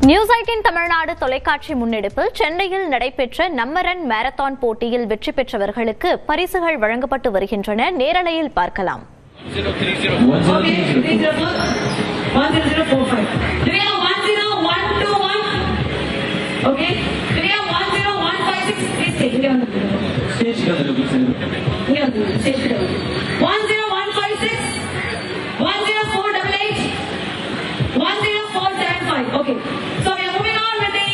News 18 Tamil Nadu தொலைக்காட்சி முன்னெடுப்பில் சென்னையில் நடைபெற்ற நம்ம ரன் மாரத்தான் போட்டியில் வெற்றி பெற்றவர்களுக்கு பரிசுகள் வழங்கப்பட்டு வருகின்றன. நேரலையில் பார்க்கலாம். Okay, so we are moving on with the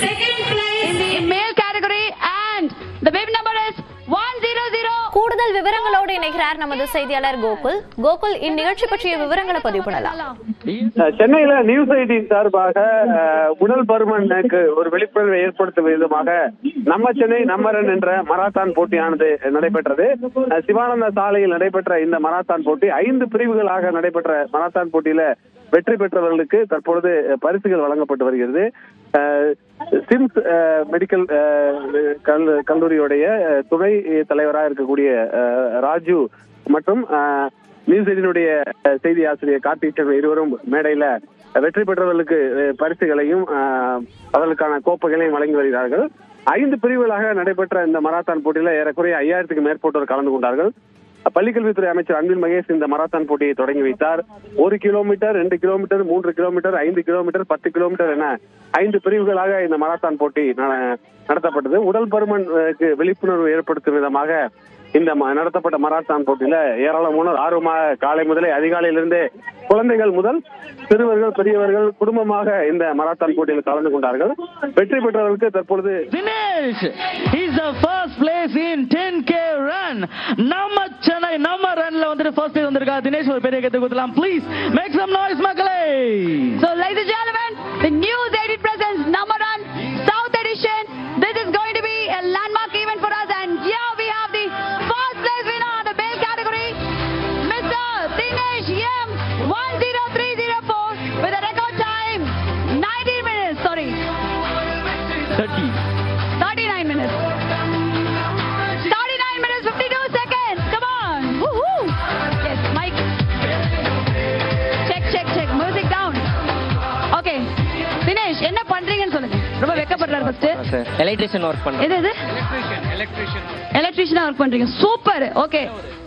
second place in the male category and the bib number is 100. கூடுதல் விவரங்களோடு இணைகிறார் நமது செய்தியாளர் கோகுல். கோகுல், இந்நிகழ்ச்சி பற்றிய விவரங்களை பதிவு பண்ணலாம். சென்னையில நியூஸ் 18 சார்பாக உடல் பருமனுக்கு ஒரு விழிப்புணர்வை ஏற்படுத்தும் விதமாக நம்ம சென்னை நம்ம ரன் என்ற மராத்தான் போட்டியானது நடைபெற்றது. சிவானந்த சாலையில் நடைபெற்ற இந்த மராத்தான் போட்டி 5 பிரிவுகளாக நடைபெற்ற மராத்தான் போட்டியில வெற்றி பெற்றவர்களுக்கு தற்பொழுது பரிசுகள் வழங்கப்பட்டு வருகிறது. சிம்ஸ் மெடிக்கல் கல்லூரியுடைய துணை தலைவராக இருக்கக்கூடிய ராஜு மற்றும் நியூஸ் 18 செய்தி ஆசிரியர் கார்த்திக் இருவரும் மேடையில வெற்றி பெற்றவர்களுக்கு பரிசுகளையும் அவர்களுக்கான கோப்பைகளையும் வழங்கி வருகிறார்கள். 5 பிரிவுகளாக நடைபெற்ற இந்த மராத்தான் போட்டியில ஏறக்குறைய 5000க்கும் மேற்பட்டோர் கலந்து கொண்டார்கள். பள்ளிக்கல்வித்துறை அமைச்சர் அன்பில் மகேஷ் இந்த மராத்தான் போட்டியை தொடங்கி வைத்தார். 1 kilometre, 2 kilometre, 3 kilometre, 5 kilometre, 10 kilometre என 5 பிரிவுகளாக இந்த மராத்தான் போட்டி நடத்தப்பட்டது. உடல் பருமனுக்கு விழிப்புணர்வு ஏற்படுத்தும் விதமாக இந்த நடத்தப்பட்ட மராத்தான் போட்டியில ஏராளமானோர் ஆர்வமாக காலை முதலே அதிகாலையிலிருந்து குழந்தைகள் முதல் சிறுவர்கள் பெரியவர்கள் குடும்பமாக இந்த மராத்தான் போட்டியில் கலந்து கொண்டார்கள். வெற்றி பெற்றவர்களுக்கு தற்பொழுது Dinesh is the first place in 10k run. நம்ம சென்னை நம்ம ரன்ல வந்து first place வந்திருக்கா. தினேஷ் ஒரு பெரிய கைத்தட்டல் கொடுக்கலாம். Please make some noise மக்களே. So ladies and gentlemen, the News 18 presents Namma Run South Edition. This is going to be a landmark event for us, and here we have the first place winner in the male category, Mr. Dinesh M 10304 with a record time 19 minutes. Sorry, 39 minutes. 39 minutes 52 seconds. Come on. Woohoo. Yes, mic. Check. Music down. Okay. Dinesh, என்ன பண்றீங்கன்னு சொல்லுங்க. ரொம்ப வெக்கப்படுறாரு first. Electrician work பண்றேன். எது? எலக்ட்ரிஷியனா work பண்றீங்க. Super. Okay.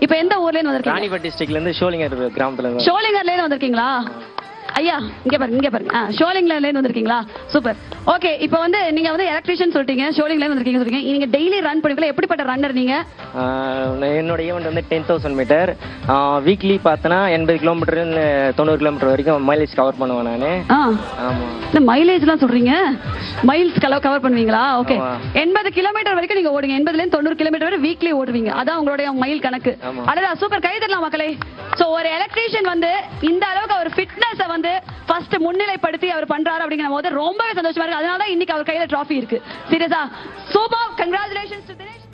இப்போ எந்த ஊர்ல இருந்து வந்திருக்கீங்க? ராணிப்பேட் டிஸ்ட்ரிக்ட்ல இருந்து ஷோலிங்கர் கிராமத்துல இருந்து. ஷோலிங்கர்ல இருந்து வந்திருக்கீங்களா? ஐயா இங்க பாருங்க. ஷோலிங்ல இருந்து வந்திருக்கீங்களா? சூப்பர். ஓகே, இப்போ வந்து நீங்க வந்து எலக்ட்ரிஷியன் சொல்லிட்டீங்க, ஷோலிங்ல இருந்து வந்திருக்கீங்க சொல்றீங்க. நீங்க டெய்லி ரன் பண்ணுவீங்களா? எப்படிப்பட்ட ரன்னர் நீங்க? என்னோட ஈவென்ட் வந்து 10000 மீட்டர். வீக்லி பார்த்தனா 80 கிலோமீட்டர் 90 கிலோமீட்டர் வரைக்கும் மைலேஜ் கவர் பண்ணுவேன் நானு. ஆமா. இந்த மைலேஜ்லாம் சொல்றீங்க? மைல்ஸ் கவர் பண்ணுவீங்களா? ஓகே. 80 கிலோமீட்டர் வரைக்கும் நீங்க ஓடுங்க. 80ல இருந்து 90 கிலோமீட்டர் வரை வீக்லி ஓடுவீங்க. அதான் உங்களுடைய மைல் கணக்கு. அடடா, சூப்பர். கை தட்டலாம் மக்களே. சோ ஒரு எலக்ட்ரிஷியன் வந்து இந்த அளவுக்கு அவர் ஃபிட்னஸ் வந்து ஃபர்ஸ்ட் முன்னிலைப்படுத்தி அவர் பண்றாரு அப்படிங்கிற போது ரொம்பவே சந்தோஷமா இருக்கு. அதனால தான் இன்னைக்கு அவர் கையில டிராஃபி இருக்கு. சீரியஸா சூப்பர். Congratulations to Dinesh.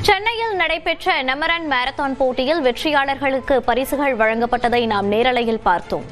சென்னையில் நடைபெற்ற நம்ம ரன் மாரத்தான் போட்டியில் வெற்றியாளர்களுக்கு பரிசுகள் வழங்கப்பட்டதை நாம் நேரலையில் பார்த்தோம்.